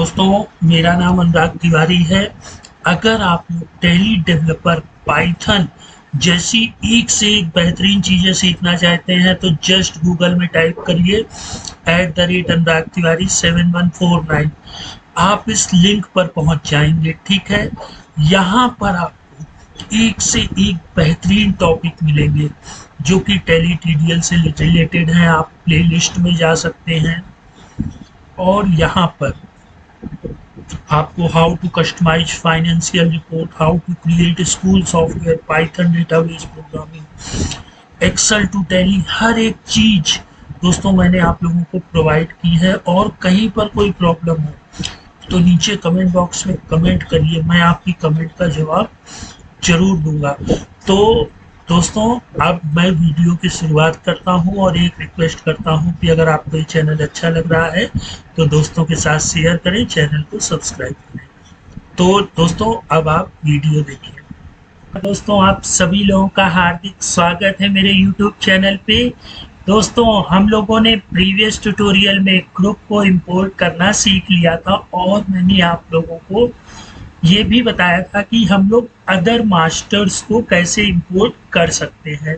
दोस्तों, मेरा नाम अनुराग तिवारी है। अगर आप टैली डेवलपर पाइथन जैसी एक से एक बेहतरीन चीज़ें सीखना चाहते हैं तो जस्ट गूगल में टाइप करिए @अनुराग तिवारी 7149। आप इस लिंक पर पहुंच जाएंगे। ठीक है, यहाँ पर आपको एक से एक बेहतरीन टॉपिक मिलेंगे जो कि टैली टीडीएल से रिलेटेड हैं। आप प्लेलिस्ट में जा सकते हैं और यहाँ पर आपको how to customize financial report, how to create school software, Python database programming, Excel to Tally, हर एक चीज दोस्तों मैंने आप लोगों को प्रोवाइड की है। और कहीं पर कोई प्रॉब्लम हो तो नीचे कमेंट बॉक्स में कमेंट करिए, मैं आपकी कमेंट का जवाब जरूर दूंगा। तो दोस्तों, अब मैं वीडियो की शुरुआत करता हूं और एक रिक्वेस्ट करता हूं कि अगर आपको ये चैनल अच्छा लग रहा है तो दोस्तों के साथ शेयर करें, चैनल को सब्सक्राइब करें। तो दोस्तों, अब आप वीडियो देखिए। दोस्तों, आप सभी लोगों का हार्दिक स्वागत है मेरे YouTube चैनल पे। दोस्तों, हम लोगों ने प्रीवियस ट्यूटोरियल में ग्रुप को इंपोर्ट करना सीख लिया था और मैंने आप लोगों को ये भी बताया था कि हम लोग अदर मास्टर्स को कैसे इंपोर्ट कर सकते हैं।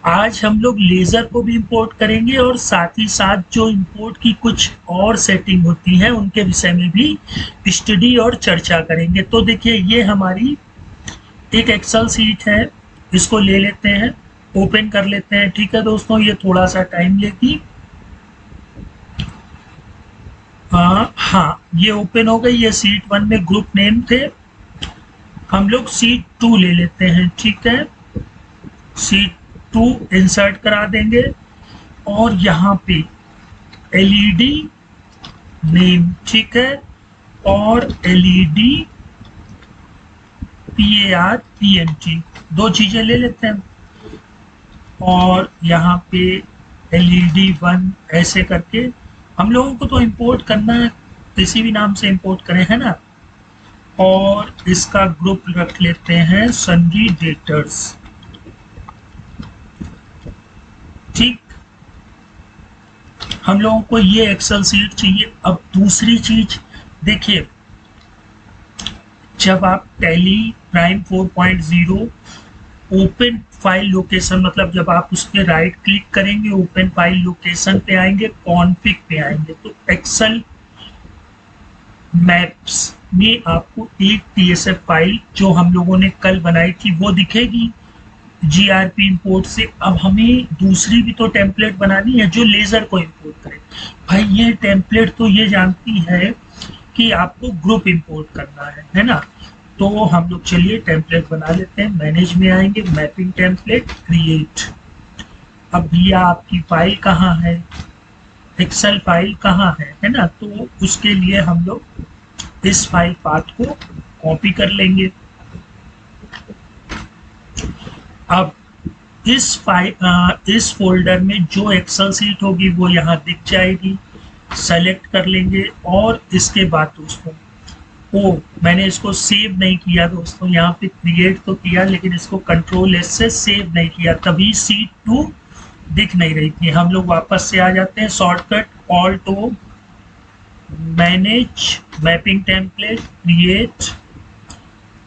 आज हम लोग लेज़र को भी इंपोर्ट करेंगे और साथ ही साथ जो इंपोर्ट की कुछ और सेटिंग होती हैं उनके विषय में भी स्टडी और चर्चा करेंगे। तो देखिए, ये हमारी एक एक्सेल सीट है, इसको ले लेते हैं, ओपन कर लेते हैं। ठीक है दोस्तों, ये थोड़ा सा टाइम लेगी। हाँ, ये ओपन हो गई। ये सीट 1 में ग्रुप नेम थे, हम लोग सीट 2 ले लेते हैं। ठीक है, सीट 2 इंसर्ट करा देंगे और यहाँ पे एलईडी नेम, ठीक है, और एलईडी PARPNT, दो चीजें ले लेते हैं। और यहाँ पे एलईडी 1 ऐसे करके हम लोगों को तो इंपोर्ट करना है, किसी भी नाम से इंपोर्ट करें, है ना। और इसका ग्रुप रख लेते हैं सन्ड्री डेटर्स। ठीक, हम लोगों को ये एक्सेल सीट चाहिए। अब दूसरी चीज देखिए, जब आप tally prime 4.0 open file location, मतलब जब आप उस पर राइट क्लिक करेंगे, ओपन फाइल लोकेशन पे आएंगे, कॉन्फ़िग पे आएंगे, तो एक्सेल मैप्स में आपको एक TSF फाइल जो हम लोगों ने कल बनाई थी वो दिखेगी GRP इंपोर्ट से। अब हमें दूसरी भी तो टेम्पलेट बनानी है जो लेजर को इंपोर्ट करे। भाई, ये टेम्पलेट तो ये जानती है कि आपको ग्रुप इंपोर्ट करना है ना। तो हम लोग चलिए टेम्पलेट बना लेते हैं। मैनेज में आएंगे, मैपिंग टेम्पलेट, क्रिएट। अब भैया आपकी फाइल कहाँ है, एक्सेल फाइल कहाँ है ना। तो उसके लिए हम लोग इस फाइल पाथ को कॉपी कर लेंगे। अब इस फोल्डर में जो एक्सेल सीट होगी वो यहाँ दिख जाएगी, सेलेक्ट कर लेंगे। और इसके बाद दोस्तों, मैंने इसको सेव नहीं किया दोस्तों, यहाँ पे क्रिएट तो किया लेकिन इसको Ctrl+S से सेव नहीं किया, तभी सीट 2 दिख नहीं रही थी। हम लोग वापस से आ जाते हैं, shortcut Alt+O, manage, mapping template, create,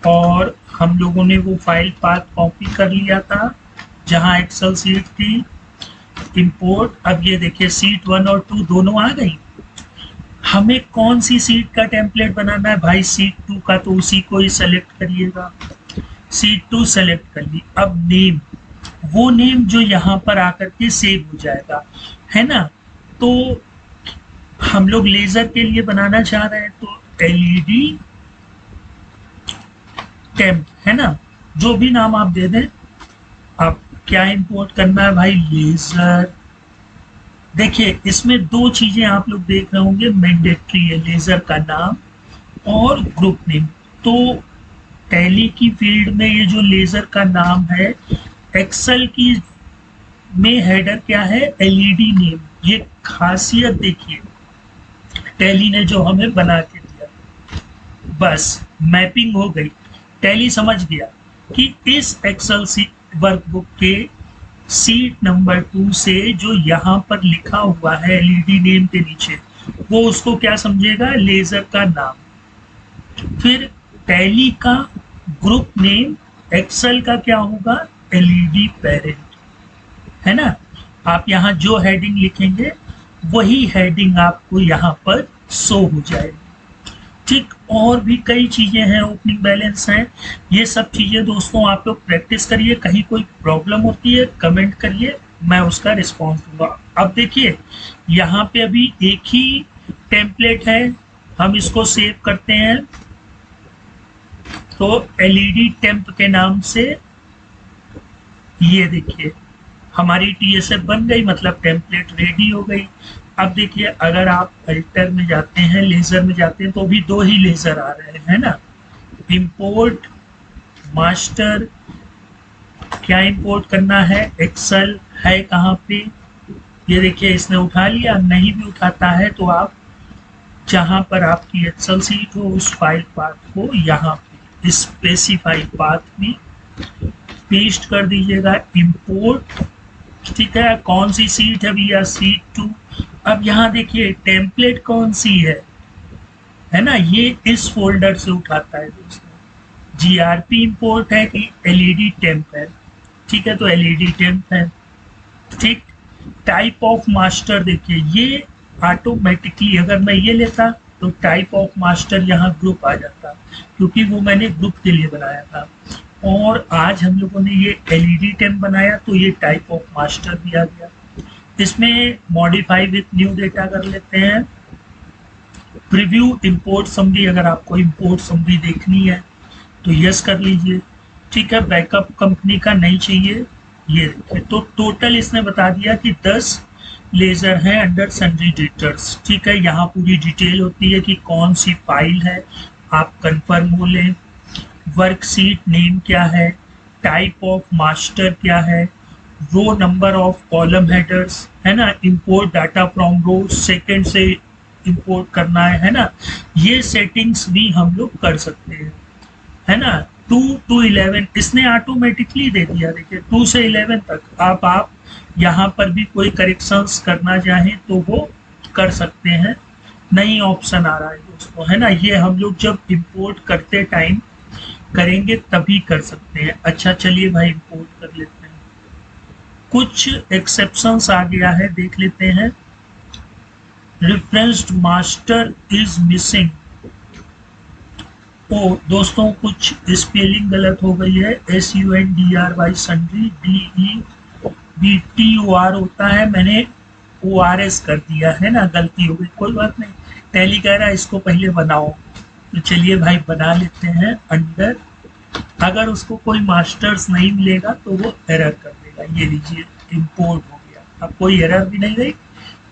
और हम लोगों ने वो फाइल पाथ कॉपी कर लिया था जहाँ एक्सेल सीट थी, इंपोर्ट। अब ये देखिए, सीट 1 और 2 दोनों आ गई। हमें कौन सी सीट का टेम्पलेट बनाना है भाई, सीट 2 का, तो उसी को ही सेलेक्ट करिएगा। सीट 2 सेलेक्ट कर ली। अब नेम, वो नेम जो यहाँ पर आकर के सेव हो जाएगा, है ना। तो हम लोग लेजर के लिए बनाना चाह रहे हैं तो एलईडी टेम्प, है ना, जो भी नाम आप दे दें। अब क्या इंपोर्ट करना है भाई, लेजर। देखिए, इसमें दो चीजें आप लोग देख रहे होंगे मैंडेटरी है, लेजर का नाम और ग्रुप नेम। तो टैली की फील्ड में ये जो लेजर का नाम है, एक्सेल की में हेडर क्या है, एलईडी नेम। ये खासियत देखिए टैली ने जो हमें बना के दिया, बस मैपिंग हो गई। टैली समझ गया कि इस एक्सेल वर्कबुक के सीट नंबर 2 से जो यहाँ पर लिखा हुआ है एलईडी नेम के नीचे, वो उसको क्या समझेगा, लेजर का नाम। फिर टैली का ग्रुप नेम, एक्सेल का क्या होगा, एलईडी पेरेंट, है ना। आप यहाँ जो हेडिंग लिखेंगे वही हेडिंग आपको यहाँ पर शो हो जाएगी। ठीक, और भी कई चीजें हैं, ओपनिंग बैलेंस है, ये सब चीजें दोस्तों आप लोग प्रैक्टिस करिए। कहीं कोई प्रॉब्लम होती है कमेंट करिए, मैं उसका रिस्पॉन्स दूंगा। अब देखिए यहाँ पे अभी एक ही टेम्पलेट है, हम इसको सेव करते हैं तो एलईडी टेम्प के नाम से, ये देखिए हमारी टीएसएफ बन गई, मतलब टेम्पलेट रेडी हो गई। अब देखिए अगर आप अल्टर में जाते हैं, लेजर में जाते हैं, तो भी दो ही लेजर आ रहे हैं ना, इंपोर्ट मास्टर, क्या इंपोर्ट करना है, एक्सेल है कहाँ पे, ये देखिए इसने उठा लिया। नहीं भी उठाता है तो आप जहां पर आपकी एक्सेल सीट हो उस फाइल पाथ को यहाँ पे स्पेसिफाई पाथ में पेस्ट कर दीजिएगा, इंपोर्ट। ठीक है, कौन सी सीट है भैया, सीट 2। अब यहाँ देखिए टेम्पलेट कौन सी है ना, ये इस फोल्डर से उठाता है दोस्तों। जीआरपी इंपोर्ट है कि एलईडी टेम्प है, ठीक है तो एलईडी टेम्प है। ठीक, टाइप ऑफ मास्टर देखिए ये ऑटोमेटिकली, अगर मैं ये लेता तो टाइप ऑफ मास्टर यहाँ ग्रुप आ जाता, क्योंकि वो मैंने ग्रुप के लिए बनाया था। और आज हम लोगों ने ये एलईडी टेम्प बनाया तो ये टाइप ऑफ मास्टर भी आ गया। इसमें मॉडिफाई विथ न्यू डेटा कर लेते हैं। प्रीव्यू इंपोर्ट समरी, अगर आपको इंपोर्ट समरी देखनी है तो यस कर लीजिए। ठीक है, बैकअप कंपनी का नहीं चाहिए, ये देखिए। तो टोटल इसने बता दिया कि 10 लेजर हैं अंडर सन्ड्री डेटर्स। ठीक है, यहाँ पूरी डिटेल होती है कि कौन सी फाइल है, आप कंफर्म हो लें। वर्कशीट नेम क्या है, टाइप ऑफ मास्टर क्या है, row number of column headers, है ना, import data from row, second से इंपोर्ट करना है ना। ये सेटिंग्स भी हम लोग कर सकते हैं, है ना। 2 to 11 इसने ऑटोमेटिकली दे दिया, देखिए 2 से 11 तक। आप यहाँ पर भी कोई करेक्शंस करना चाहें तो वो कर सकते हैं। नई ऑप्शन आ रहा है दोस्तों, है ना, ये हम लोग जब इंपोर्ट करते टाइम करेंगे तभी कर सकते हैं। अच्छा चलिए भाई इंपोर्ट कर लेते हैं। कुछ एक्सेप्शंस आ गया है, देख लेते हैं। Referenced master is missing. ओ दोस्तों कुछ स्पेलिंग गलत हो गई है, SUNDRY सन्ड्री DEBTOR होता है, मैंने ORS कर दिया है ना, गलती हो गई, कोई बात नहीं। टैली कह रहा है इसको पहले बनाओ, तो चलिए भाई बना लेते हैं। अंडर, अगर उसको कोई मास्टर्स नहीं मिलेगा तो वो एरर कर देगा। ये लीजिए इंपोर्ट हो गया, अब कोई एरर भी नहीं गई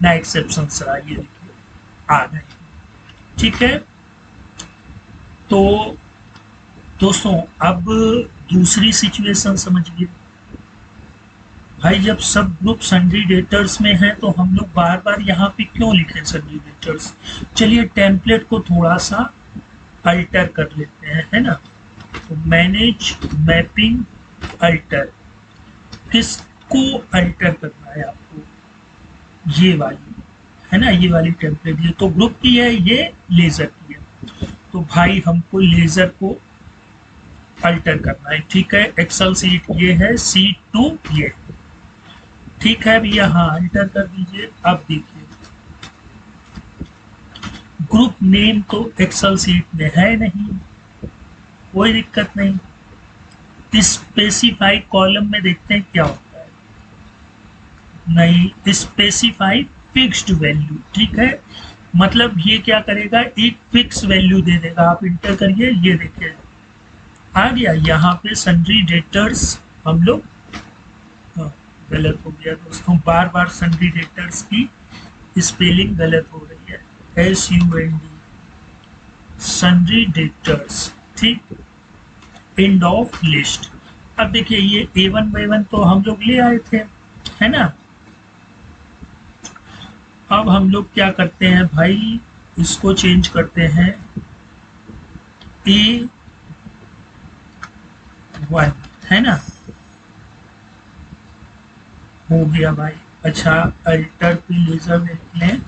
ना एक्सेप्शन रहा, ये देखिए आ गए। ठीक है, तो दोस्तों अब दूसरी सिचुएशन समझिए भाई। जब सब ग्रुप सन्ड्री डेटर्स में है तो हम लोग बार बार यहाँ पे क्यों लिखें सन्ड्री डेटर्स। चलिए टेम्पलेट को थोड़ा सा अल्टर कर लेते हैं, है ना। तो मैनेज मैपिंग अल्टर, किसको अल्टर करना है आपको, ये वाली, है ना, ये वाली टेम्पलेट। ये तो ग्रुप की है, ये लेजर की है, तो भाई हमको लेजर को अल्टर करना है। ठीक है, एक्सेल सीट ये है, सीट 2 ये, ठीक है भैया, हाँ अल्टर कर दीजिए। अब देखिए ग्रुप नेम तो एक्सेल सीट में है नहीं, कोई दिक्कत नहीं। स्पेसिफाई कॉलम में देखते हैं क्या होता है, नहीं, स्पेसिफाई फिक्स्ड वैल्यू। ठीक है, मतलब ये क्या करेगा, एक फिक्स वैल्यू दे देगा। आप इंटर करिए, ये देखिए आ गया यहाँ पे सन्ड्री डेटर्स। हम लोग गलत हो गया दोस्तों, बार बार सन्ड्री डेटर्स की स्पेलिंग गलत हो रही है, SUND सन्ड्री डेटर्स। ठीक, एंड ऑफ लिस्ट। अब देखिए ये A1 by1 तो हम लोग ले आए थे, है ना। अब हम लोग क्या करते हैं भाई, इसको चेंज करते हैं A1, है ना, हो गया भाई। अच्छा अल्टर पे लेजर देख लें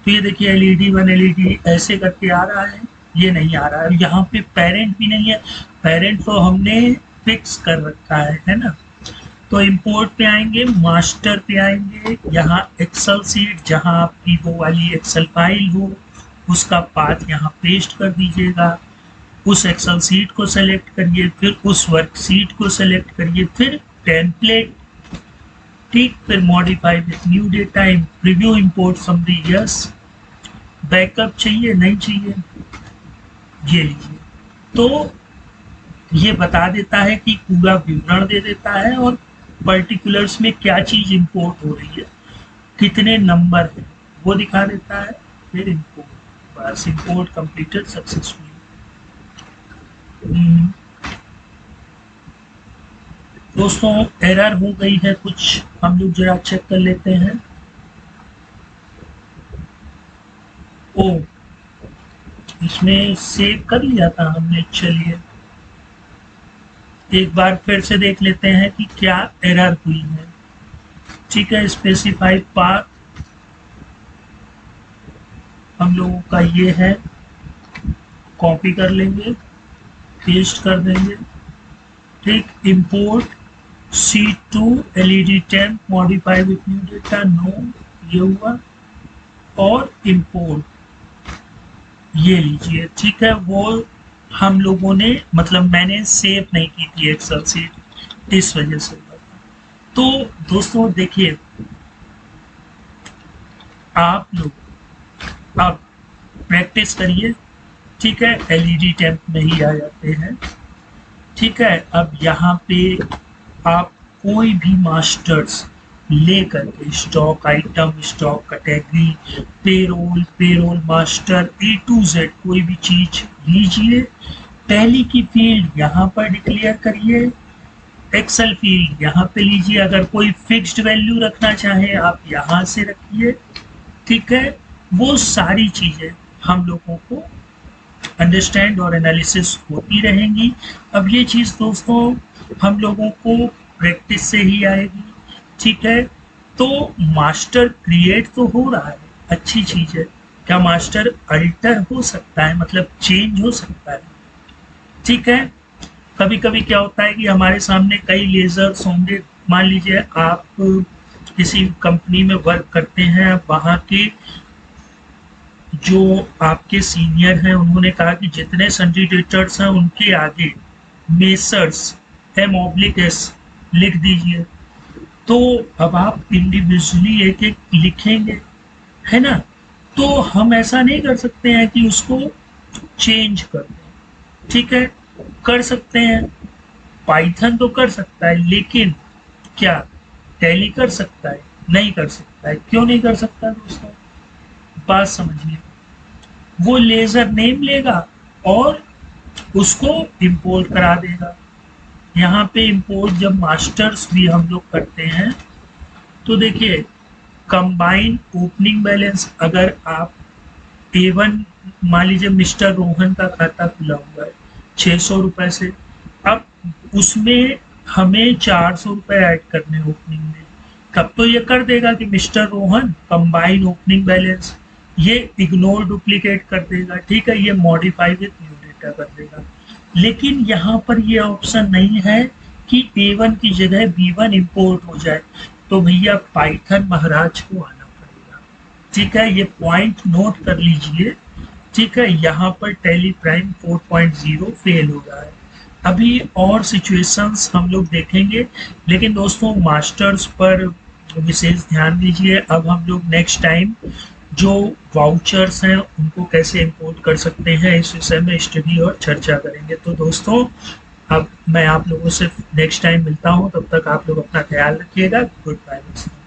तो ये देखिए LED1 LED ऐसे करके आ रहा है, ये नहीं आ रहा है। यहाँ पे पेरेंट भी नहीं है, पेरेंट तो हमने फिक्स कर रखा है ना। तो इंपोर्ट पे आएंगे, मास्टर पे आएंगे, यहाँ एक्सेल सीट जहाँ आपकी वो वाली एक्सेल फाइल हो उसका पाथ यहाँ पेस्ट कर दीजिएगा, उस एक्सेल सीट को सेलेक्ट करिए, फिर उस वर्कशीट को सेलेक्ट करिए, फिर टेम्पलेट, ठीक, फिर modify with new data, preview import summary, yes, backup चाहिए नहीं चाहिए, ये लीजिए। तो ये बता देता है कि पूरा विवरण दे देता है और पर्टिकुलर्स में क्या चीज इंपोर्ट हो रही है, कितने नंबर है वो दिखा देता है, फिर इंपोर्ट, बस इंपोर्ट कंप्लीटेड सक्सेसफुली। दोस्तों एरर हो गई है कुछ, हम लोग जरा चेक कर लेते हैं। ओ, इसमें सेव कर लिया था हमने, चलिए एक बार फिर से देख लेते हैं कि क्या एरर हुई है। ठीक है, स्पेसिफाई पाथ हम लोगों का ये है, कॉपी कर लेंगे, पेस्ट कर देंगे, ठीक, import C2 LED temp modify with new data, no, ये हुआ, और इंपोर्ट ये लीजिए। ठीक है, वो हम लोगों ने, मतलब मैंने सेव नहीं की थी एक्सेल सीट, इस वजह से। तो दोस्तों देखिए, आप लोग अब प्रैक्टिस करिए, ठीक है, LED टेम्प में ही आ जाते हैं। ठीक है, अब यहाँ पे आप कोई भी मास्टर्स लेकर के stock item, stock category, payroll, payroll master, A to Z कोई भी चीज लीजिए, टैली की फील्ड यहाँ पर डिक्लेयर करिए, एक्सेल फील्ड यहाँ पे लीजिए, अगर कोई फिक्स्ड वैल्यू रखना चाहे आप यहाँ से रखिए। ठीक है, वो सारी चीजें हम लोगों को अंडरस्टैंड और एनालिसिस होती रहेंगी। अब ये चीज दोस्तों हम लोगों को प्रैक्टिस से ही आएगी। ठीक है, तो मास्टर क्रिएट तो हो रहा है, अच्छी चीज है। क्या मास्टर अल्टर हो सकता है, मतलब चेंज हो सकता है? ठीक है, कभी कभी क्या होता है कि हमारे सामने कई लेजर्स होंगे, मान लीजिए आप किसी कंपनी में वर्क करते हैं, वहाँ के जो आपके सीनियर हैं उन्होंने कहा कि जितने सन्ड्री डेटर्स हैं उनके आगे मेसर्स M/S लिख दीजिए। तो अब आप इंडिविजुअली एक एक लिखेंगे, है ना, तो हम ऐसा नहीं कर सकते हैं कि उसको चेंज कर दें। ठीक है, कर सकते हैं, पाइथन तो कर सकता है, लेकिन क्या टैली कर सकता है? नहीं कर सकता है। क्यों नहीं कर सकता दोस्तों? बात समझिए, वो लेजर नेम लेगा और उसको इंपोर्ट करा देगा। यहाँ पे इंपोर्ट जब मास्टर्स भी हम लोग करते हैं तो देखिए, कंबाइन ओपनिंग बैलेंस, अगर आप A1 मान लीजिए मिस्टर रोहन का खाता खुला हुआ है 600 रुपए से, अब उसमें हमें 400 रुपए ऐड करने ओपनिंग में, तब तो ये कर देगा कि mister Rohan combine opening balance, ये इग्नोर डुप्लीकेट कर देगा। ठीक है, ये मॉडिफाई विथ न्यू डेटा कर देगा। लेकिन यहाँ पर ये ऑप्शन नहीं है कि A1 की जगह B1 इंपोर्ट हो जाए, तो भैया पाइथन महाराज को आना पड़ेगा। ठीक है, ये पॉइंट नोट कर लीजिए। ठीक है, यहाँ पर टैली प्राइम 4.0 फेल हो रहा है। अभी और सिचुएशंस हम लोग देखेंगे, लेकिन दोस्तों मास्टर्स पर विशेष ध्यान दीजिए। अब हम लोग नेक्स्ट टाइम जो वाउचर्स हैं उनको कैसे इंपोर्ट कर सकते हैं इस विषय में स्टडी और चर्चा करेंगे। तो दोस्तों अब मैं आप लोगों से नेक्स्ट टाइम मिलता हूं, तब तक आप लोग अपना ख्याल रखिएगा। गुड बाय दोस्तों।